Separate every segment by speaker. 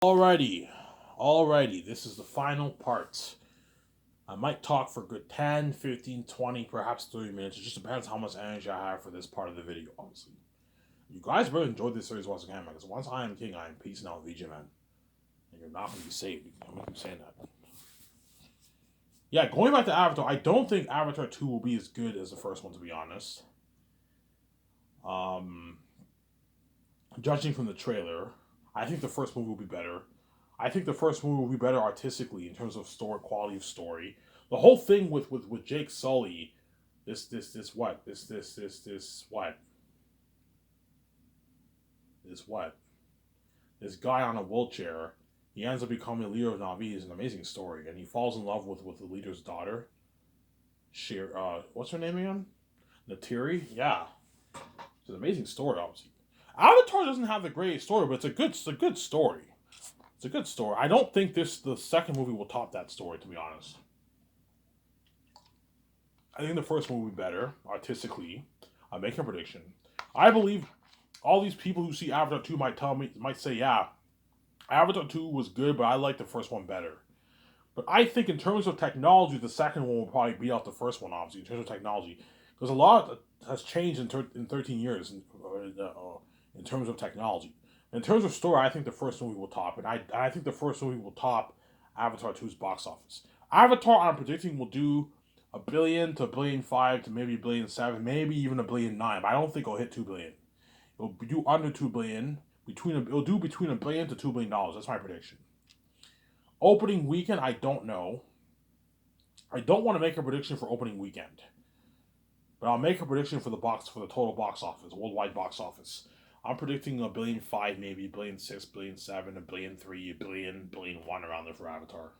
Speaker 1: Alrighty, this is the final part. I might talk for a good 10, 15, 20, perhaps 30 minutes. It just depends how much energy I have for this part of the video, honestly. You guys really enjoyed this series once again, because once I am king, I am peace now, VJ man. And you're not going to be saved. I'm going to keep saying that. Yeah, going back to Avatar, I don't think Avatar 2 will be as good as the first one, to be honest. Um, Judging from the trailer, I think the first movie will be better. I think the first movie will be better artistically in terms of story quality of story. The whole thing with Jake Sully, this guy on a wheelchair, he ends up becoming the leader of Navi is an amazing story, and he falls in love with the leader's daughter. What's her name again? Natiri. Yeah, it's an amazing story. Obviously, Avatar doesn't have the greatest story, but it's a good story. It's a good story. I don't think the second movie will top that story, to be honest. I think the first movie will be better artistically. I'm making a prediction. I believe all these people who see Avatar 2 might say, yeah, Avatar 2 was good, but I like the first one better. But I think in terms of technology, the second one will probably beat out the first one, obviously, in terms of technology. Because a lot has changed in 13 years in terms of technology. In terms of story, I think the first movie will top, and I think the first movie will top Avatar 2's box office. Avatar, I'm predicting, will do $1 billion to $1.5 billion to maybe $1.7 billion, maybe even $1.9 billion. But I don't think it'll hit $2 billion. It'll do under $2 billion. It'll do between $1 billion to $2 billion. That's my prediction. Opening weekend, I don't know. I don't want to make a prediction for opening weekend, but I'll make a prediction for the total box office, worldwide box office. I'm predicting $1.5 billion, maybe $1.6 billion, $1.7 billion, $1.3 billion, $1.1 billion around there for Avatar.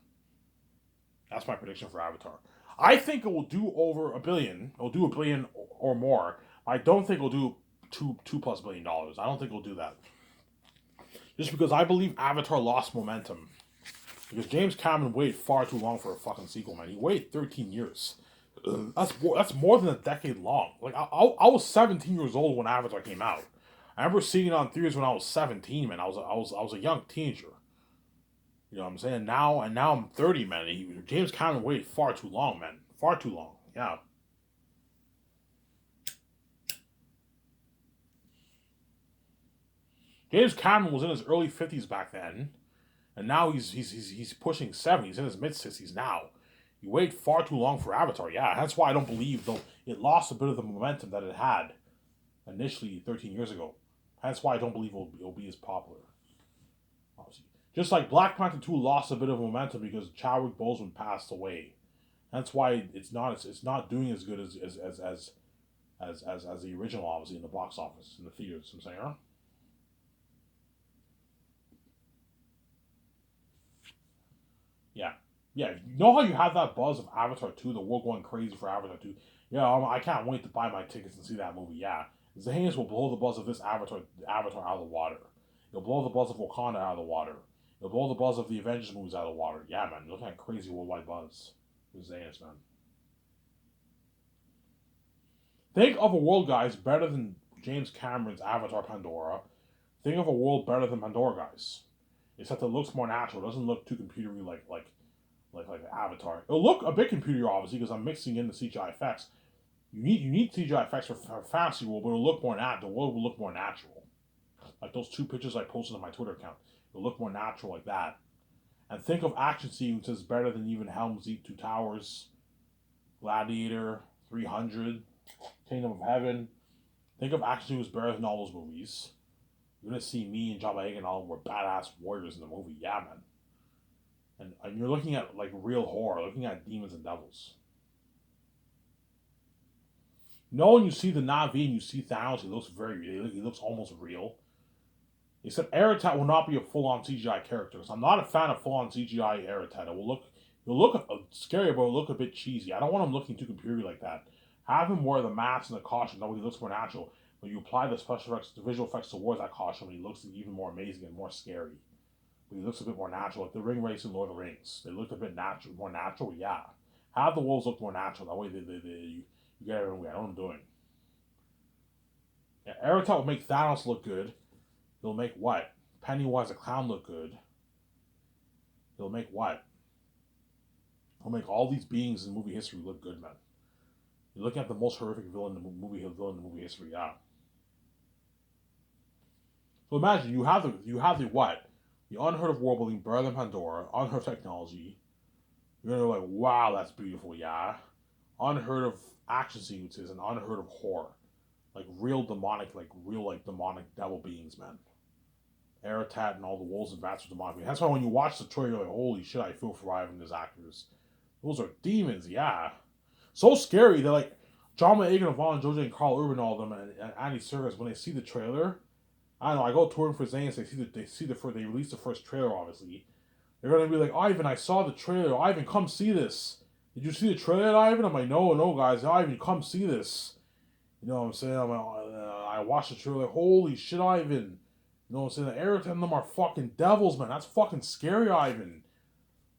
Speaker 1: That's my prediction for Avatar. I think it will do over $1 billion. It'll do $1 billion or more. I don't think it'll do two plus $1 billion. I don't think it'll do that. Just because I believe Avatar lost momentum. Because James Cameron waited far too long for a fucking sequel, man. He waited 13 years. That's more than a decade long. Like I was 17 years old when Avatar came out. I remember seeing it on theaters when I was 17, man. I was a young teenager. You know what I'm saying? Now I'm 30, man. James Cameron waited far too long, man. Far too long. Yeah. James Cameron was in his early 50s back then, and now he's pushing 70. He's in his mid 60s now. You wait far too long for Avatar. Yeah, that's why I don't believe though it lost a bit of the momentum that it had initially 13 years ago. That's why I don't believe it'll be as popular. Obviously, just like Black Panther 2 lost a bit of momentum because Chadwick Boseman passed away. That's why it's not doing as good as the original, obviously, in the box office in the theaters. I'm saying, huh? Yeah, yeah. You know how you have that buzz of Avatar 2, the world going crazy for Avatar 2. Yeah, I can't wait to buy my tickets and see that movie. Yeah, Zahanis will blow the buzz of this Avatar out of the water. It'll blow the buzz of Wakanda out of the water. It'll blow the buzz of the Avengers movies out of the water. Yeah, man, you're looking at crazy worldwide buzz with Zahanis, man. Think of a world, guys, better than James Cameron's Avatar Pandora. Think of a world better than Pandora, guys. Except it looks more natural. It doesn't look too computery like Avatar. It'll look a bit computery, obviously, because I'm mixing in the CGI effects. You need CGI effects for fantasy world, but it'll look more natural. The world will look more natural. Like those two pictures I posted on my Twitter account. It'll look more natural like that. And think of action sequences better than even Helm's Deep, Two Towers, Gladiator, 300, Kingdom of Heaven. Think of action sequences better than all those movies. You're gonna see me and John Boyega and all were badass warriors in the movie. Yeah, man. And you're looking at like real horror, looking at demons and devils. No, when you see the Navi and you see Thanos, he looks he looks almost real. Except Eratat will not be a full-on CGI character. So I'm not a fan of full-on CGI Eratat. It'll look scary, but it'll look a bit cheesy. I don't want him looking too computery like that. Have him wear the mask and the costume. That way he looks more natural. When you apply the special effects, the visual effects towards that costume, he looks even more amazing and more scary. But he looks a bit more natural, like the ring race in Lord of the Rings. They look a bit natural, more natural. Yeah, have the wolves look more natural. That way, you get everyone. I know what I'm doing. Yeah, Eratat will make Thanos look good. They'll make what? Pennywise the clown look good. He'll make what? He'll make all these beings in movie history look good, man. You're looking at the most horrific villain in the movie history, yeah. So imagine you have the what? The unheard of world building, better than Pandora, unheard of technology. You're gonna be like, wow, that's beautiful, yeah. Unheard of action sequences and unheard of horror. Like real demonic devil beings, man. Aratat and all the wolves and bats are demonic beings. That's why when you watch the trailer, you're like, holy shit, I feel for Ivan and his actors. Those are demons, yeah. So scary. They're like John Boyega, Vaughn, Jojo, and Carl Urban, all of them, and Andy Serkis. When they see the trailer, I don't know. I go touring for Zanes. They released the first trailer. Obviously, they're gonna be like, Ivan, I saw the trailer. Ivan, come see this. Did you see the trailer, Ivan? I'm like, no, guys. Ivan, come see this. You know what I'm saying? I watched the trailer. Like, holy shit, Ivan. You know what I'm saying? The Eric and them are fucking devils, man. That's fucking scary, Ivan.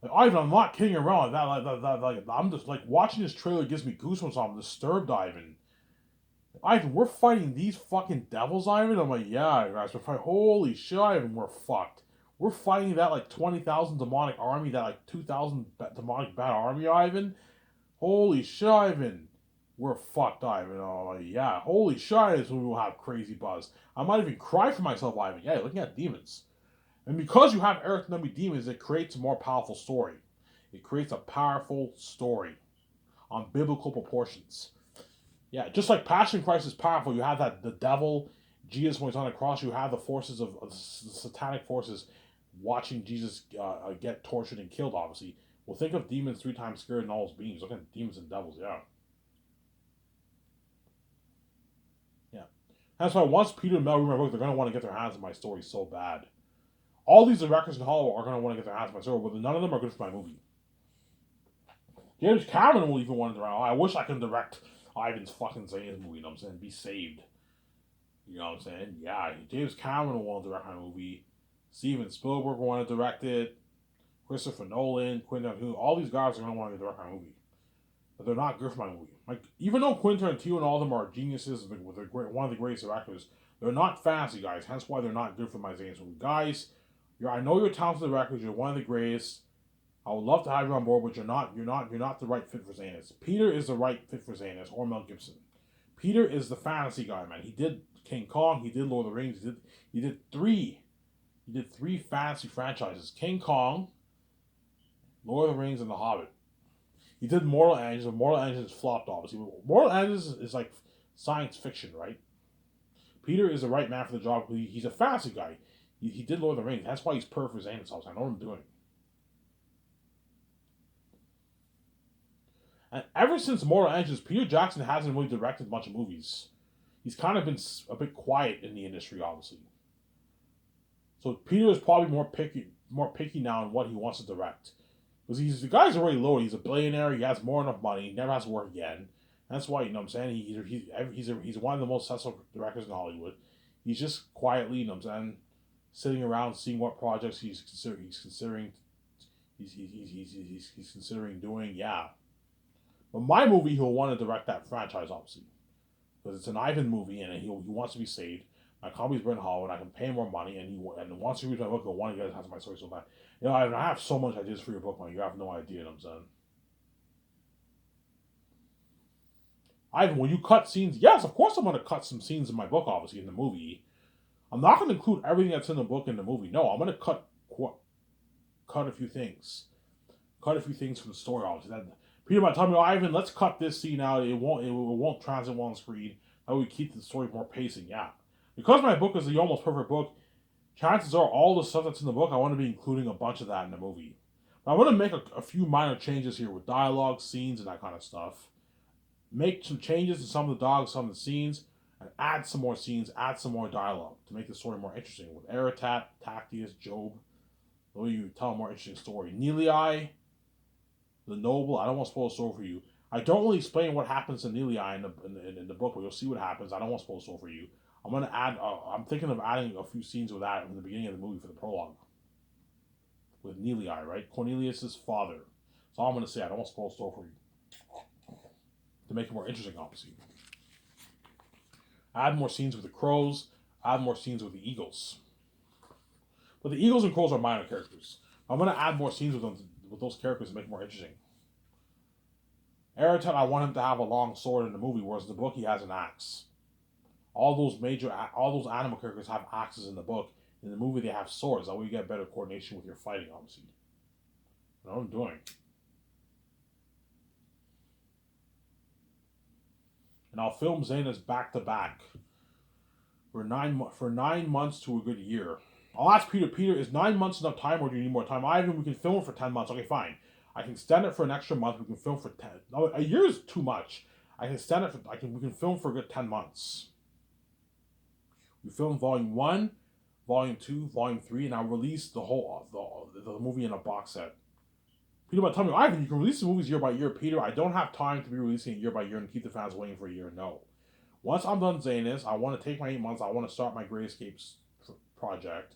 Speaker 1: Like, Ivan, I'm not kidding around. I'm just like watching this trailer gives me goosebumps. I'm disturbed, Ivan. Ivan, we're fighting these fucking devils, Ivan. I'm like, yeah, guys, we're fighting. Holy shit, Ivan, we're fucked. We're fighting that like 20,000 demonic army, that like 2,000 demonic bad army, Ivan. Holy shit, Ivan. We're fucked, Ivan. Oh, like, yeah. Holy shit, this movie will have crazy buzz. I might even cry for myself, Ivan. Yeah, you're looking at demons. And because you have Eric Numby demons, it creates a more powerful story. It creates a powerful story on biblical proportions. Yeah, just like Passion Christ is powerful, you have that the devil, Jesus when he's on the cross, you have the forces of the satanic forces watching Jesus get tortured and killed, obviously. Well, think of demons 3 times scared and all those beings. Look at demons and devils, yeah. Yeah. That's why once Peter and Mel read my book, they're going to want to get their hands on my story so bad. All these directors in Hollywood are going to want to get their hands on my story, but none of them are good for my movie. James Cameron will even want to direct. I wish I could direct Ivan's fucking Zane's movie, you know what I'm saying? Be saved. You know what I'm saying? Yeah, James Cameron will want to direct my movie. Steven Spielberg will want to direct it. Christopher Nolan, Quentin Tarantino, all these guys are going to want to direct my movie. But they're not good for my movie. Like, even though Quentin Tarantino and all of them are geniuses, one of the greatest directors, they're not fancy guys. Hence why they're not good for my Zane's movie. Guys, I know you're talented directors. You're one of the greatest. I would love to have you on board, but you're not the right fit for Zanus. Peter is the right fit for Zanus or Mel Gibson. Peter is the fantasy guy, man. He did King Kong, he did Lord of the Rings, he did three fantasy franchises. King Kong, Lord of the Rings, and The Hobbit. He did Mortal Engines, and Mortal Engines flopped, obviously. Mortal Engines is like science fiction, right? Peter is the right man for the job. He's a fantasy guy. He did Lord of the Rings. That's why he's perfect for Zanus. I know what I'm doing. And ever since Mortal Engines, Peter Jackson hasn't really directed much of movies. He's kind of been a bit quiet in the industry, obviously. So Peter is probably more picky now in what he wants to direct. Because the guy's already loaded. He's a billionaire. He has more than enough money. He never has to work again. That's why, you know what I'm saying, he's one of the most successful directors in Hollywood. He's just quietly, you know what I'm saying, sitting around seeing what projects he's considering doing. Yeah. But my movie, he'll want to direct that franchise, obviously. Because it's an Ivan movie, and he wants to be saved. My company's Brent Hollywood, I can pay him more money, and once he reads my book, he'll want to get his my story so bad. You know, I have so much ideas for your book, man. You have no idea, you know what I'm saying? Ivan, will you cut scenes? Yes, of course I'm going to cut some scenes in my book, obviously, in the movie. I'm not going to include everything that's in the book in the movie. No, I'm going to cut a few things. Cut a few things from the story, obviously. Peter might tell me, Ivan, let's cut this scene out. It won't transit well on screen. That way we keep the story more pacing. Yeah. Because my book is the almost perfect book, chances are all the stuff that's in the book, I want to be including a bunch of that in the movie. But I want to make a few minor changes here with dialogue, scenes, and that kind of stuff. Make some changes to some of the dialogue, some of the scenes, and add some more scenes, add some more dialogue to make the story more interesting. With Aratat, Tactius, Job, the way you tell a more interesting story. Nelii, the noble, I don't want to spoil the story for you. I don't really explain what happens to Nelii in the book, but you'll see what happens. I don't want to spoil the story for you. I'm thinking of adding a few scenes with that in the beginning of the movie for the prologue. With Nelii, right? Cornelius' father. That's all I'm going to say. I don't want to spoil the story for you. To make it more interesting, obviously. Add more scenes with the crows. Add more scenes with the eagles. But the eagles and crows are minor characters. I'm gonna add more scenes with those characters to make it more interesting. Aerotech, I want him to have a long sword in the movie, whereas in the book he has an axe. All those animal characters have axes in the book. In the movie, they have swords. That way, you get better coordination with your fighting. Obviously, you know what I'm doing. And I'll film Zenas back to back for 9 months to a good year. I'll ask Peter. Peter, is 9 months enough time, or do you need more time? Ivan, we can film it for 10 months. Okay, fine. I can extend it for an extra month. We can film for 10. No, a year is too much. I can extend it. We can film for a good 10 months. We film volume 1, volume 2, volume 3, and I'll release the movie in a box set. Peter might tell me, Ivan, you can release the movies year by year. Peter, I don't have time to be releasing it year by year and keep the fans waiting for a year. No. Once I'm done Zanus, I want to take my 8 months. I want to start my Great Escapes project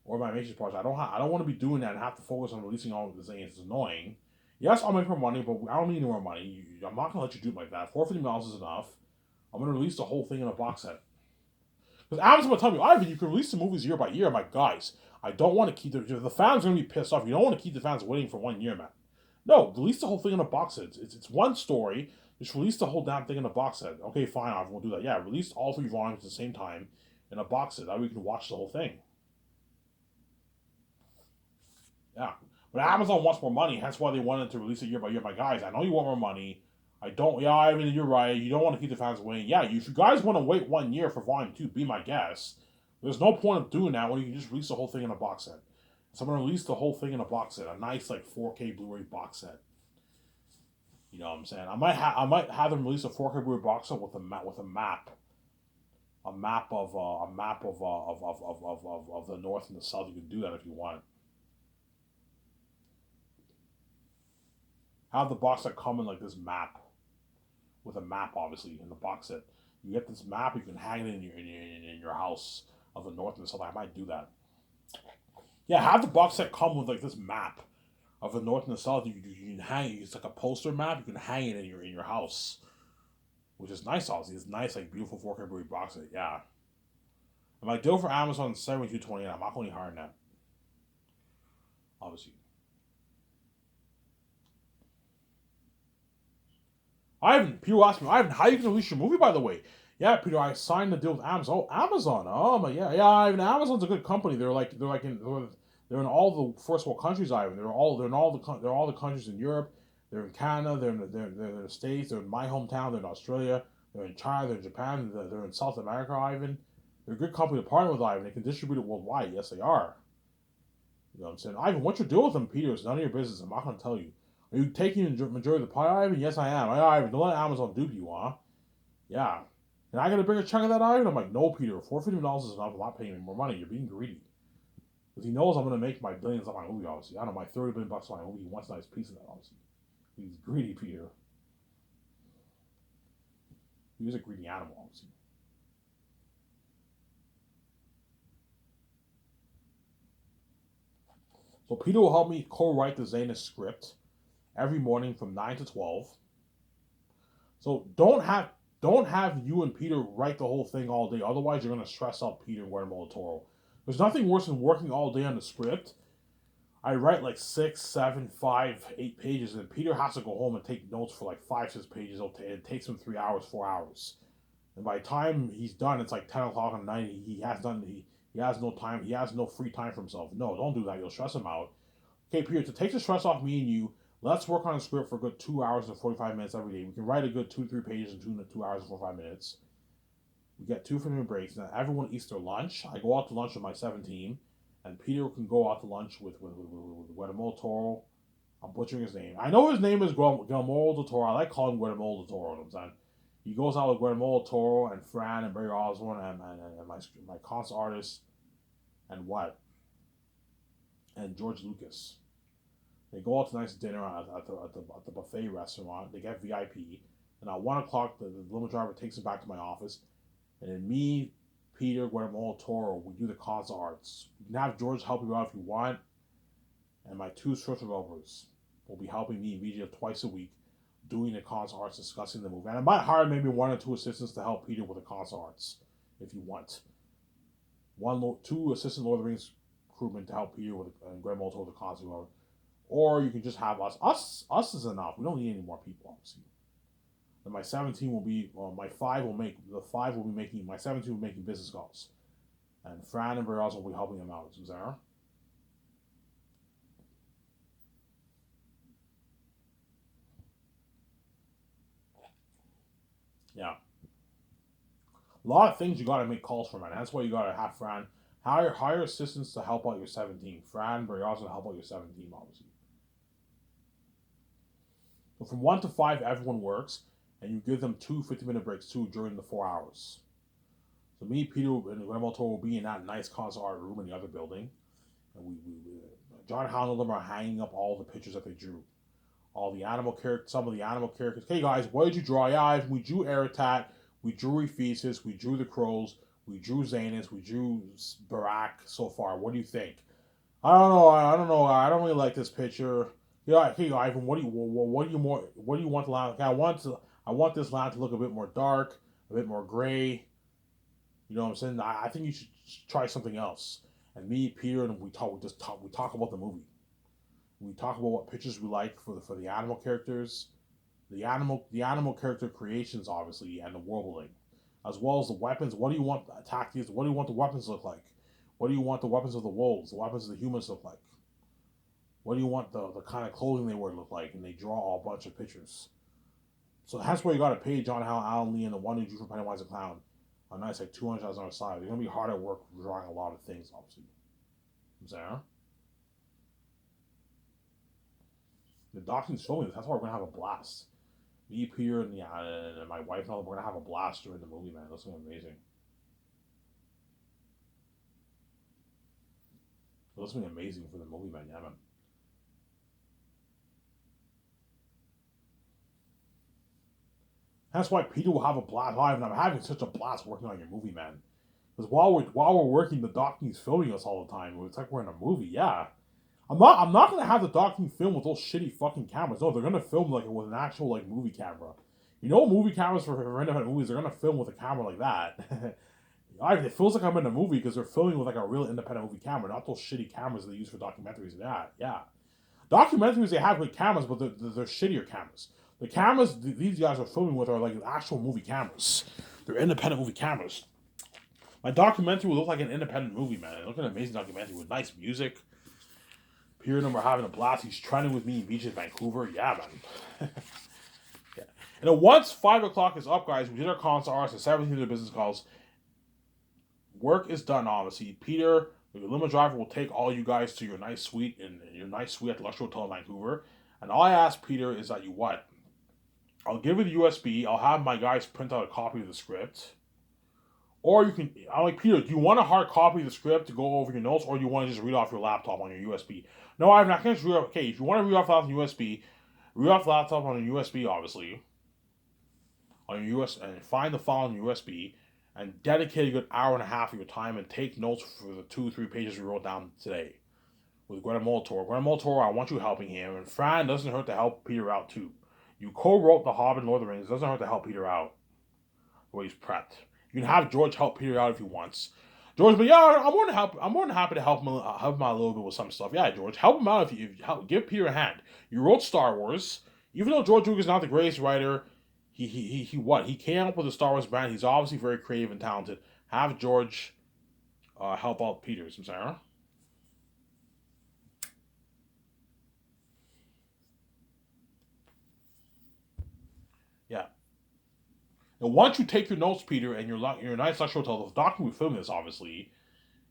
Speaker 1: or my Matrix project. I don't want to be doing that and have to focus on releasing all of the Zanus. It's annoying. Yes, I'll make more money, but I don't need any more money. I'm not going to let you do it like that. $450 is enough. I'm going to release the whole thing in a box set. Because Amazon will tell me, Ivan, you can release the movies year by year. I'm like, guys, I don't want to keep the fans are going to be pissed off. You don't want to keep the fans waiting for 1 year, man. No, release the whole thing in a box set. It's one story. Just release the whole damn thing in a box set. Okay, fine, I won't do that. Yeah, release all 3 volumes at the same time in a box set. That way we can watch the whole thing. Yeah. But Amazon wants more money, hence why they wanted to release it year by year. My guys, I know you want more money. I don't. Yeah, I mean, you're right. You don't want to keep the fans waiting. Yeah, if you guys want to wait 1 year for volume 2, be my guest. There's no point of doing that when you can just release the whole thing in a box set. So I'm gonna release the whole thing in a box set, a nice like 4K Blu-ray box set. You know what I'm saying? I might have them release a 4K Blu-ray box set with a map, of the North and the South. You can do that if you want. Have the box set come in like this map, with a map obviously in the box set. You get this map, you can hang it in your house of the North and the South. I might do that. Yeah, have the box set come with like this map of the North and the South. You can hang it. It's like a poster map. You can hang it in your house, which is nice. Obviously, it's nice, like beautiful 4K Blu-ray box set. Yeah. And my deal for Amazon is $72.28. I'm not going higher than that. Obviously. People ask me, Ivan, how you can release your movie? By the way, yeah, Peter, I signed the deal with Amazon. Oh, Amazon. Oh my, yeah. Ivan, Amazon's a good company. They're in all the first world countries. Ivan, they're in all the countries in Europe. They're in Canada. They're in the States. They're in my hometown. They're in Australia. They're in China. They're in Japan. They're in South America. Ivan, they're a good company to partner with. Ivan, they can distribute it worldwide. Yes, they are. You know what I'm saying, Ivan? What's your deal with them, Peter? It's none of your business. I'm not going to tell you. Are you taking the majority of the pie, Ivan? Yes, I am. Ivan, don't let Amazon dupe you, huh? Yeah. And I got to bring a chunk of that, Ivan? I'm like, no, Peter. $450 is enough. I'm not paying any more money. You're being greedy. Because he knows I'm going to make my billions on my movie, obviously. I don't know, my $30 billion on my movie. He wants a nice piece of that, obviously. He's greedy, Peter. He's a greedy animal, obviously. So Peter will help me co-write the Zanus script every morning from 9 to 12. So don't have you and Peter write the whole thing all day. Otherwise, you're going to stress out Peter and Guillermo del Toro. There's nothing worse than working all day on the script. I write like 6, 7, 5, 8 pages, and Peter has to go home and take notes for like 5, 6 pages. It takes him 3 hours, 4 hours. And by the time he's done, it's like 10 o'clock at night. He has no time. He has no free time for himself. No, don't do that. You'll stress him out. Okay, Peter, to take the stress off me and you, let's work on a script for a good 2 hours and 45 minutes every day. We can write a good 2-3 pages in 2 hours and 45 minutes. We get 2 minute breaks. Now everyone eats their lunch. I go out to lunch with my 7 team, and Peter can go out to lunch with Guillermo del Toro. I'm butchering his name. I know his name is Guillermo del Toro. I like calling him Guillermo del Toro. You know what I'm saying? He goes out with Guillermo del Toro and Fran and Barry Osborne and my concert artist and George Lucas. They go out to a nice dinner at the buffet restaurant. They get VIP. And at 1 o'clock, the limo driver takes them back to my office. And then me, Peter, Guillermo del Toro, we do the concert arts. You can have George help you out if you want. And my 2 script developers will be helping me and VJ twice a week doing the concert arts, discussing the movie. And I might hire maybe 1 or 2 assistants to help Peter with the concert arts if you want. 2 assistant Lord of the Rings recruitment to help Peter with and Graham Molto with the costume. Or you can just have us. Us is enough. We don't need any more people, obviously. And my 17 will be, my 5 will make, the 5 will be making, my 17 will be making business calls. And Fran and Barrios will be helping him out. Is there? Yeah. A lot of things you got to make calls for, man. That's why you got to have Fran. Hire assistants to help out your 17. Fran, Barrios to help out your 17, obviously. So from 1 to 5, everyone works, and you give them 2 50-minute breaks too during the 4 hours. So me, Peter, and Graham Molto will be in that nice concert art room in the other building, and we John Howell and them are hanging up all the pictures that they drew, all the animal characters, some of the animal characters. Hey guys, what did you draw? Yeah, we drew Aratat, we drew Ephesus, we drew the crows, we drew Zanus, we drew Barak so far. What do you think? I don't know. I don't know. I don't really like this picture. Yeah, hey Ivan, what do you want the land? Okay, I want this land to look a bit more dark, a bit more gray. You know what I'm saying? I think you should try something else. And me, Peter, and we talk about the movie. We talk about what pictures we like for the animal characters, the animal character creations, obviously, and the world building, as well as the weapons. What do you want tactics? What do you want the weapons to look like? What do you want the weapons of the wolves, the weapons of the humans to look like? What do you want the kind of clothing they wear to look like? And they draw a bunch of pictures. So that's where you got to pay John Howell, Alan Lee, and the one who drew for Pennywise the Clown a nice like $200 on the side. They're gonna be hard at work drawing a lot of things, obviously. I'm saying, the documents filming this. That's why we're gonna have a blast. Me, Peter, and my wife and all, we're gonna have a blast during the movie, man. That's gonna be amazing. That's gonna be amazing for the movie, man. Yeah, man. That's why Peter will have a blast. And I'm having such a blast working on your movie, man. Because while we're working, the doc team's filming us all the time. It's like we're in a movie. Yeah, I'm not gonna have the doc team film with those shitty fucking cameras. No, they're gonna film like with an actual like movie camera. You know, movie cameras for independent movies, they're gonna film with a camera like that. It feels like I'm in a movie because they're filming with like a real independent movie camera, not those shitty cameras they use for documentaries. Yeah, yeah. Documentaries they have good cameras, but they're shittier cameras. The cameras these guys are filming with are like actual movie cameras. They're independent movie cameras. My documentary will look like an independent movie, man. It look like an amazing documentary with nice music. Peter and I are having a blast. He's training with me in beaches, Vancouver. Yeah, man. Yeah. And then once 5 o'clock is up, guys, we did our concert hours and 17 of the business calls. Work is done, obviously. Peter, the limo driver, will take all you guys to your nice suite at the Luxury Hotel in Vancouver. And all I ask Peter is that you what? I'll give you the USB. I'll have my guys print out a copy of the script. Or you can, I'm like, Peter, do you want a hard copy of the script to go over your notes, or do you want to just read off your laptop on your USB? No, I'm not going to read off. Okay, if you want to read off on USB, read off the laptop on your USB, obviously. On your US, and find the file on your USB, and dedicate a good hour and a half of your time and take notes for the 2-3 pages we wrote down today with Greta Moltor. Greta Moltor, I want you helping him, and Fran doesn't hurt to help Peter out too. You co-wrote The Hobbit and Lord of the Rings. It doesn't hurt to help Peter out the way he's prepped. You can have George help Peter out if he wants. George, but yeah, I'm more than happy to help him out a little bit with some stuff. Yeah, George, help him out if you help. Give Peter a hand. You wrote Star Wars, even though George Lucas is not the greatest writer. He came up with the Star Wars brand. He's obviously very creative and talented. Have George help out Peter. Some Sarah. Yeah. Now, once you take your notes, Peter, and you're nice lecture hotel, the document we filming this, obviously,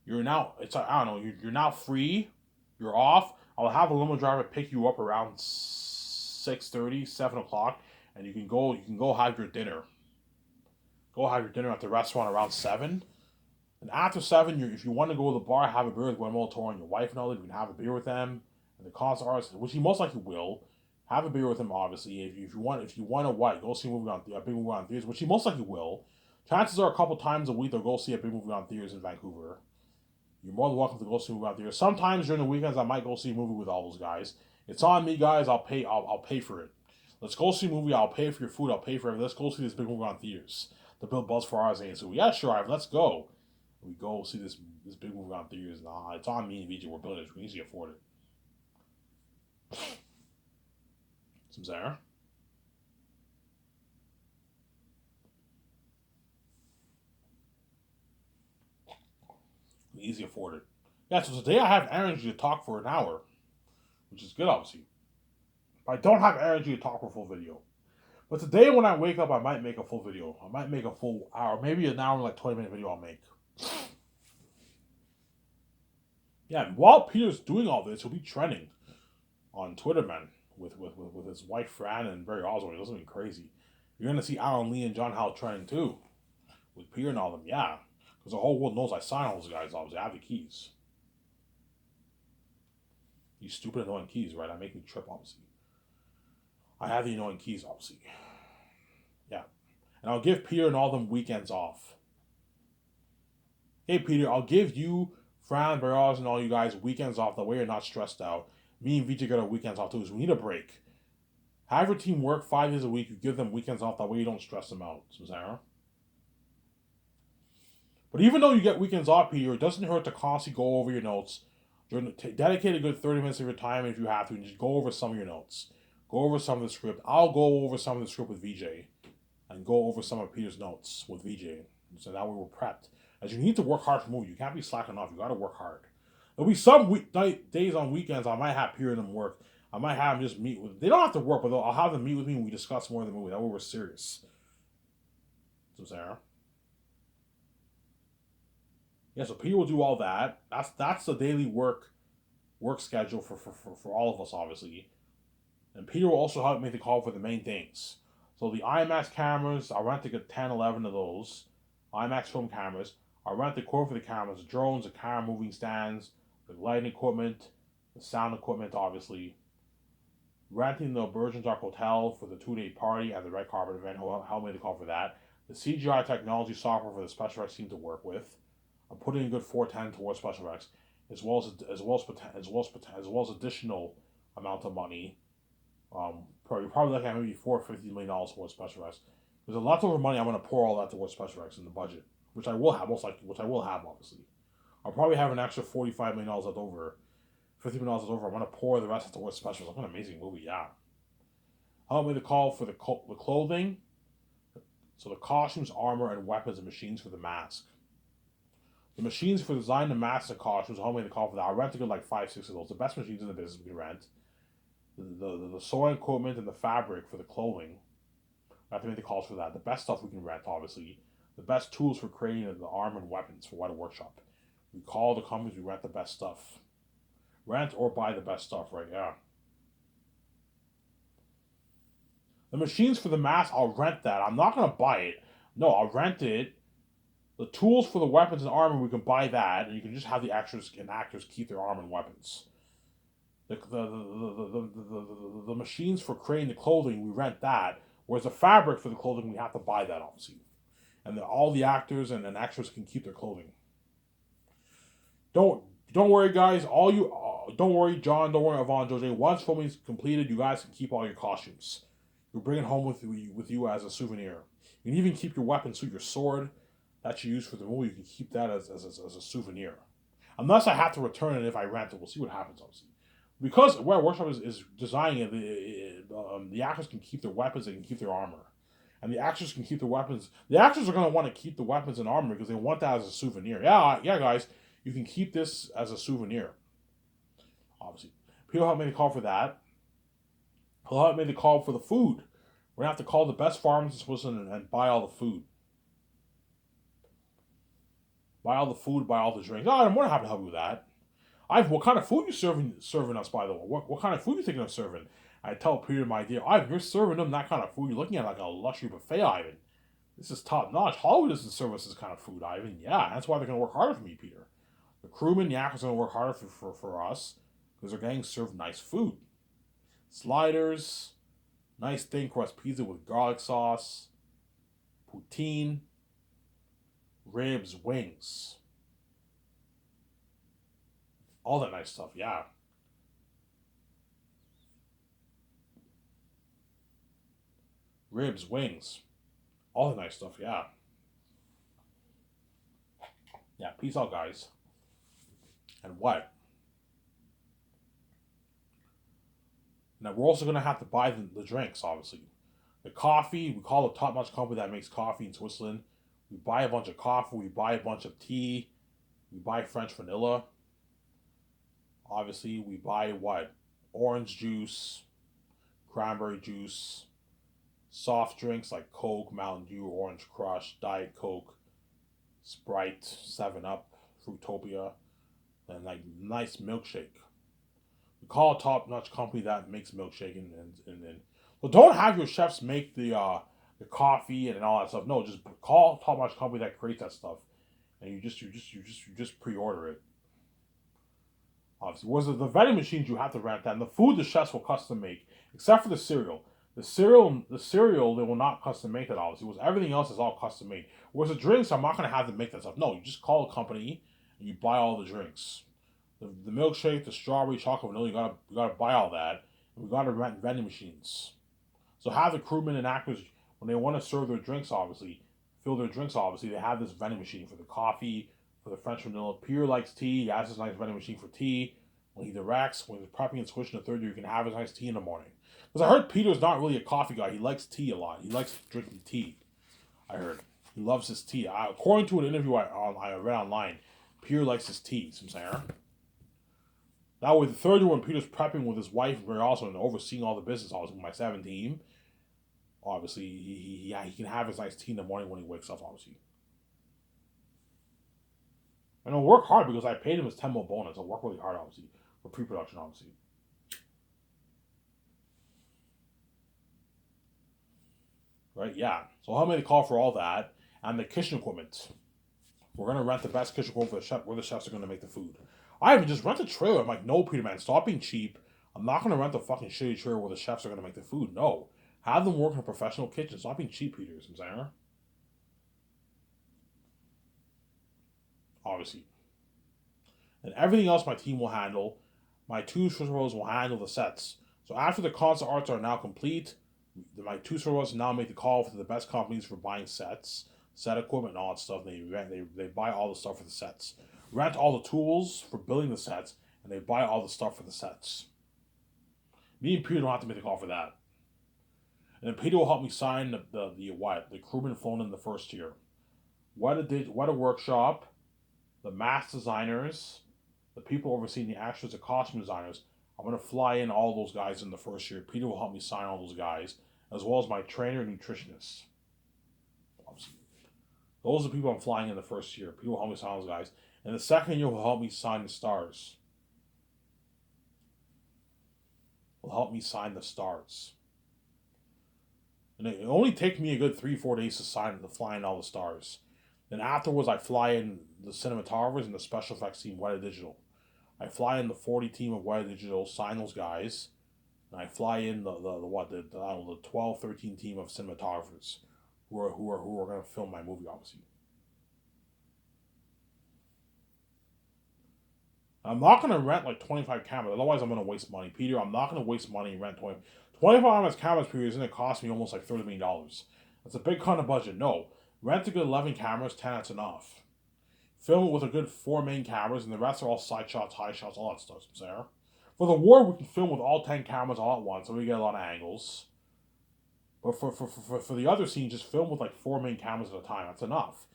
Speaker 1: you're now, it's, I don't know, you're now free, you're off. I'll have a limo driver pick you up around 6:30, 7 o'clock, and you can go have your dinner. Go have your dinner at the restaurant around 7. And after 7, if you want to go to the bar, have a beer with Guillermo Toro and your wife and all that, you can have a beer with them. And the concert artist, which he most likely will, have a beer with him, obviously. If you want to what? Go see a big movie on theaters, which he most likely will. Chances are a couple times a week they'll go see a big movie on theaters in Vancouver. You're more than welcome to go see a movie on theaters. Sometimes during the weekends I might go see a movie with all those guys. It's on me, guys. I'll pay for it. Let's go see a movie. I'll pay for your food. I'll pay for everything. Let's go see this big movie on theaters. The Bill Buzz for ours. So yeah, sure, Ivan, let's go. We go see this big movie on theaters. Nah, it's on me and VJ. We're billionaires. We can easily afford it. Some Sarah. We can easily afford it. Yeah, so today I have energy to talk for an hour, which is good, obviously. But I don't have energy to talk for a full video. But today when I wake up, I might make a full video. I might make a full hour, maybe an hour, like 20-minute video I'll make. Yeah, while Peter's doing all this, he'll be trending on Twitter, man, with his wife Fran and Barry Oswald. It's gonna be crazy. You're gonna see Aaron Lee and John Howell trending too, with Peter and all them. Yeah, because the whole world knows I sign all those guys. Obviously, I have the keys. These stupid annoying keys, right? That make me trip. Obviously, I have the annoying keys. Obviously, yeah. And I'll give Peter and all them weekends off. Hey, Peter, I'll give you, Fran, Barros, and all you guys weekends off. That way you're not stressed out. Me and VJ got our weekends off too, so we need a break. Have your team work 5 days a week. You give them weekends off. That way you don't stress them out, Sarah. But even though you get weekends off, Peter, it doesn't hurt to constantly go over your notes. Dedicate a good 30 minutes of your time if you have to, and just go over some of your notes. Go over some of the script. I'll go over some of the script with VJ, and go over some of Peter's notes with VJ. So that way we're prepped. As you need to work hard for movie. You can't be slacking off. You got to work hard. There'll be some days on weekends I might have Peter and them work. I might have them just meet with. They don't have to work, but I'll have them meet with me and we discuss more of the movie. That way we're serious. So Sarah. Yeah, so Peter will do all that. That's the daily work schedule for all of us, obviously. And Peter will also help make the call for the main things. So the IMAX cameras, I rent to get 10, 11 of those. IMAX film cameras. I rent the cord for the cameras, the drones, the camera moving stands, the lighting equipment, the sound equipment, obviously. Renting the Burgeons Arc Hotel for the 2-day party and the red carpet event. Help me to call for that. The CGI technology software for the special effects team to work with. I'm putting a good 410 towards special effects, as well as additional amount of money. Probably looking at maybe $450 million towards special effects. There's a lot of money. I'm going to pour all that towards special effects in the budget, which I will have obviously. I'll probably have an extra $45 million left over, $50 million left over. I'm going to pour the rest towards specials. It's an amazing movie, yeah. Help me to call for the clothing, so the costumes, armor, and weapons and machines for the mask. The machines for design the masks and costumes, help me to call for that. I rent to get like 5-6 of those. The best machines in the business we can rent. The sewing equipment and the fabric for the clothing. I have to make the calls for that. The best stuff we can rent, obviously. The best tools for creating the armor and weapons for White Workshop. We call the companies, we rent the best stuff. Rent or buy the best stuff, right? Yeah. The machines for the mask, I'll rent that. I'm not going to buy it. No, I'll rent it. The tools for the weapons and armor, we can buy that, and you can just have the actors keep their armor and weapons. The machines for creating the clothing, we rent that. Whereas the fabric for the clothing, we have to buy that, obviously. And all the actors and actors can keep their clothing. Don't worry, guys. Don't worry, John. Don't worry, Yvonne, Jose. Once filming is completed, you guys can keep all your costumes. You bring it home with you as a souvenir. You can even keep your weapon, so your sword that you use for the movie, you can keep that as a souvenir. Unless I have to return it if I rent it. We'll see what happens, obviously. Because White Workshop is designing it, the actors can keep their weapons, they can keep their armor. And the actors can keep their weapons. The actors are going to want to keep the weapons and armor because they want that as a souvenir. Yeah, guys, you can keep this as a souvenir. Obviously. People help me to call for that. He'll help me to call for the food. We're going to have to call the best pharmacists and buy all the food. Buy all the food, buy all the drinks. I'm more than happy to help you with that. What kind of food you serving us, by the way? What kind of food you thinking of serving? I tell Peter my idea. You're serving them that kind of food. You're looking at like a luxury buffet, Ivan. This is top notch. Hollywood doesn't serve us this kind of food, Ivan. Yeah, that's why they're going to work harder for me, Peter. The crewmen, the actors are going to work harder for us because they're getting served nice food. Sliders, nice thin crust pizza with garlic sauce, poutine, ribs, wings. All that nice stuff, yeah. Ribs, wings. All the nice stuff, yeah. Yeah, peace out, guys. And what? Now, we're also going to have to buy the drinks, obviously. The coffee, we call a top-notch company that makes coffee in Switzerland. We buy a bunch of coffee, we buy a bunch of tea, we buy French vanilla. Obviously, we buy what? Orange juice, cranberry juice, soft drinks like Coke, Mountain Dew, Orange Crush, Diet Coke, Sprite, 7 Up, Fruitopia, and like nice milkshake. We call a top notch company that makes milkshake and well, don't have your chefs make the coffee and all that stuff. No, just call a top notch company that creates that stuff, and you just pre order it. Obviously, was it the vending machines you have to rent that, and the food the chefs will custom make, except for the cereal. The cereal, they will not custom make that. Obviously, was everything else is all custom made. Whereas the drinks, I'm not gonna have them make that stuff. No, you just call a company and you buy all the drinks. The milkshake, the strawberry, chocolate, vanilla, you gotta buy all that. And we gotta rent vending machines. So have the crewmen and actors when they want to serve their drinks, obviously, fill their drinks. Obviously, they have this vending machine for the coffee, for the French vanilla. Pierre likes tea. He has this nice vending machine for tea. When he directs, when he's prepping and switching to third year, you can have his nice tea in the morning. Because I heard Peter's not really a coffee guy. He likes tea a lot. He likes drinking tea. I heard he loves his tea. According to an interview I read online, Pierre likes his tea. So I'm saying. That way, the third year when Peter's prepping with his wife and Mary also and overseeing all the business, obviously with my 17, obviously he can have his nice tea in the morning when he wakes up. Obviously, and he'll work hard because I paid him his 10 mil bonus. He'll work really hard, obviously, for pre-production, obviously. Right? Yeah. So I'll make the call for all that and the kitchen equipment. We're gonna rent the best kitchen equipment for the chef, where the chefs are gonna make the food. I even just rent a trailer. I'm like, no, Peter, man, stop being cheap. I'm not gonna rent a fucking shitty trailer where the chefs are gonna make the food. No, have them work in a professional kitchen. Stop being cheap, Peter. I'm saying, obviously, and everything else my team will handle. My two superheroes will handle the sets. So after the concept arts are now complete, my two superheroes now make the call for the best companies for buying sets, set equipment, and all that stuff. They buy all the stuff for the sets, rent all the tools for building the sets, and they buy all the stuff for the sets. Me and Peter don't have to make the call for that. And then Peter will help me sign the crewman flown in the first year. What a workshop, the mask designers, the people overseeing the actors, the costume designers. I'm gonna fly in all those guys in the first year. Peter will help me sign all those guys, as well as my trainer and nutritionist. Those are the people I'm flying in the first year. Peter will help me sign those guys. And the second year will help me sign the stars. Will help me sign the stars. And it only takes me a good 3-4 days to fly in all the stars. Then afterwards, I fly in the cinematographers and the special effects team, Weta Digital. I fly in the 40 team of Weta Digital, sign those guys, and I fly in the 12, 13 team of cinematographers who are going to film my movie, obviously. I'm not going to rent like 25 cameras, otherwise I'm going to waste money. Peter, I'm not going to waste money and rent 25 cameras per year is going to cost me almost like $30 million. That's a big kind of budget. No, rent a good 11 cameras, 10, that's enough. Film it with a good 4 main cameras, and the rest are all side shots, high shots, all that stuff. Sarah. For the war, we can film with all 10 cameras all at once, so we get a lot of angles. But for the other scenes, just film with like 4 main cameras at a time. That's enough.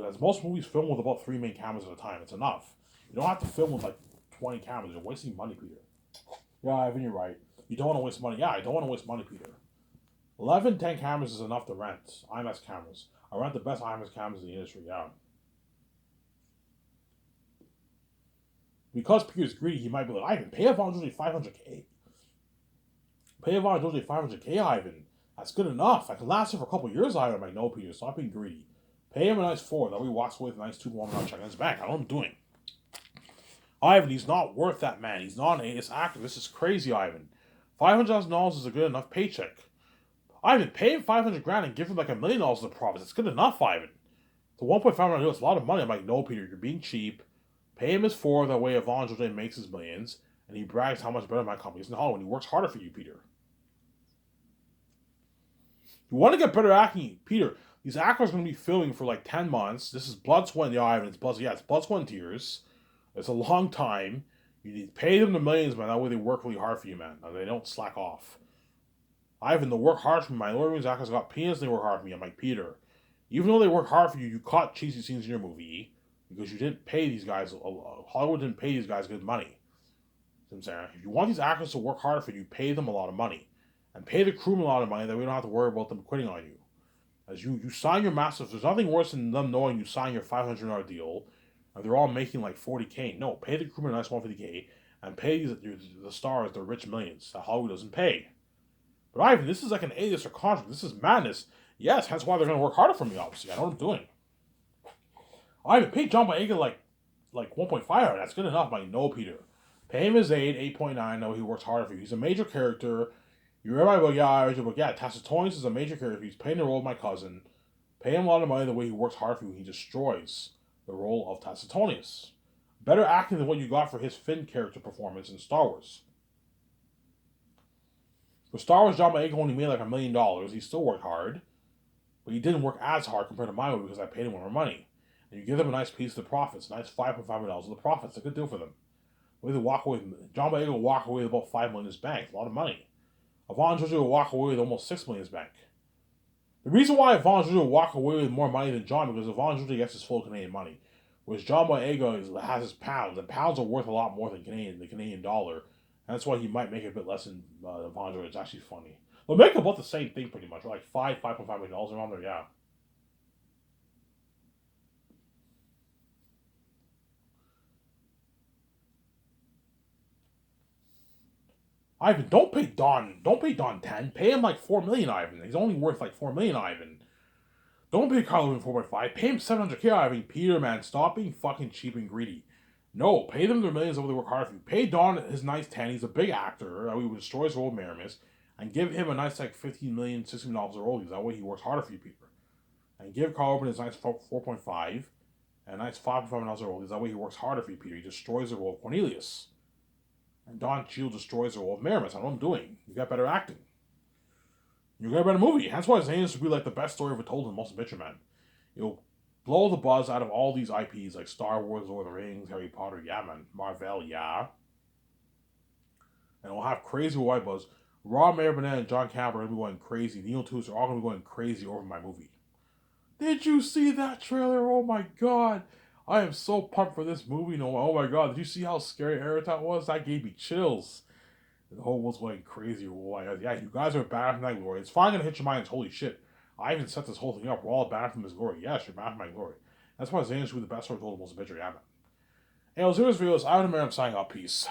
Speaker 1: As most movies film with about 3 main cameras at a time. It's enough. You don't have to film with like 20 cameras. You're wasting money, Peter. Yeah, Ivan, you're right. You don't want to waste money. Yeah, I don't want to waste money, Peter. 11, 10 cameras is enough to rent. IMAX cameras. I rent the best IMAX cameras in the industry, yeah. Because Peter's greedy, he might be like, Ivan, pay Ivan Jose 500K. Pay Ivan Jose 500K, Ivan. That's good enough. I can last you for a couple years, Ivan. I'm like, no, Peter, stop being greedy. Pay him a nice 4. That way he walks away with a nice 2-1 check on his back. I know what I'm doing. Ivan, he's not worth that, man. He's not an A-list actor. This is crazy, Ivan. $500,000 is a good enough paycheck. Ivan, pay him 500 grand and give him like $1 million in the profits. It's good enough, Ivan. The 1.5 million, it's a lot of money. I'm like, no, Peter, you're being cheap. Pay him his 4. That way, Ivan Jose makes his millions, and he brags how much better my company is in Hollywood. He works harder for you, Peter. You want to get better acting, Peter. These actors are going to be filming for like 10 months. This is blood, sweat, and Ivan. It's blood, yeah, it's blood, sweat, and tears. It's a long time. You need to pay them the millions, man. That way they work really hard for you, man. They don't slack off. Ivan, they work hard for me. My Lord of the Rings actors got penis, they work hard for me. I'm like, Peter, even though they work hard for you, you caught cheesy scenes in your movie because you didn't pay these guys, Hollywood didn't pay these guys good money. You know what I'm saying? If you want these actors to work hard for you, pay them a lot of money. And pay the crewmen a lot of money that we don't have to worry about them quitting on you. As you sign your massive, there's nothing worse than them knowing you sign your $500 deal and they're all making like 40K. No, pay the crewmen a nice 150K and pay the stars the rich millions that Hollywood doesn't pay. But Ivan, this is like an A-lister contract. This is madness. Yes, hence why they're going to work harder for me, obviously. I know what I'm doing. Ivan, pay John Boyega like 1.5. That's good enough, Mike. No, Peter. Pay him his 8.9. No, he works harder for you. He's a major character. You remember, yeah, Tacitus is a major character. He's playing the role of my cousin. Pay him a lot of money the way he works hard for you. He destroys the role of Tacitus. Better acting than what you got for his Finn character performance in Star Wars. For Star Wars, John Boyega only made like $1 million. He still worked hard, but he didn't work as hard compared to my movie because I paid him more money. And you give them a nice piece of the profits, a nice $5.5 million of the profits. A good deal for them. They walk away. John Boyega will walk away with about $5 million in his bank. A lot of money. Yvonne Georgia will walk away with almost $6 million in his bank. The reason why Yvonne Georgia will walk away with more money than John because Yvonne Georgia gets his full Canadian money, whereas John Boyega has his pounds, and pounds are worth a lot more than the Canadian dollar. And that's why he might make a bit less than Yvonne Georgia. It's actually funny. They'll make about the same thing pretty much, like $5.5 million around there. Yeah. Ivan, don't pay Don 10. Pay him like 4 million, Ivan. He's only worth like 4 million, Ivan. Don't pay Carl Urban 4.5. Pay him 700K, Ivan. Peter, man, stop being fucking cheap and greedy. No, pay them their millions over they work hard for you. Pay Don his nice 10. He's a big actor. We would destroy his role of Maramis. And give him a nice like 15 million, $16 million a role. That way he works harder for you, Peter. And give Carl Urban his nice 4.5 and a nice $5.5 million a role. That way he works harder for you, Peter. He destroys the role of Cornelius. And Don Cheadle destroys the role of Maramis. I know what I'm doing. You got better acting. You got a better movie. That's why Zane's would be like the best story ever told in Motion Picture Man. You'll blow the buzz out of all these IPs like Star Wars, Lord of the Rings, Harry Potter, yeah, man. Marvel, yeah. And we'll have crazy white buzz. Rob Maribonnette and John Campbell are going to be going crazy. Neil Toots are all going to be going crazy over my movie. Did you see that trailer? Oh my god. I am so pumped for this movie. No, oh my god. Did you see how scary Aratat was? That gave me chills. The whole world's going crazy. Yeah, you guys are banned from that glory. It's finally going to hit your minds. Holy shit. I even set this whole thing up. We're all banned from his glory. Yes, you're banned from my glory. That's why Zane's the best story told in most picture. Yeah, man. And Zero's videos. I would have signing up. Peace.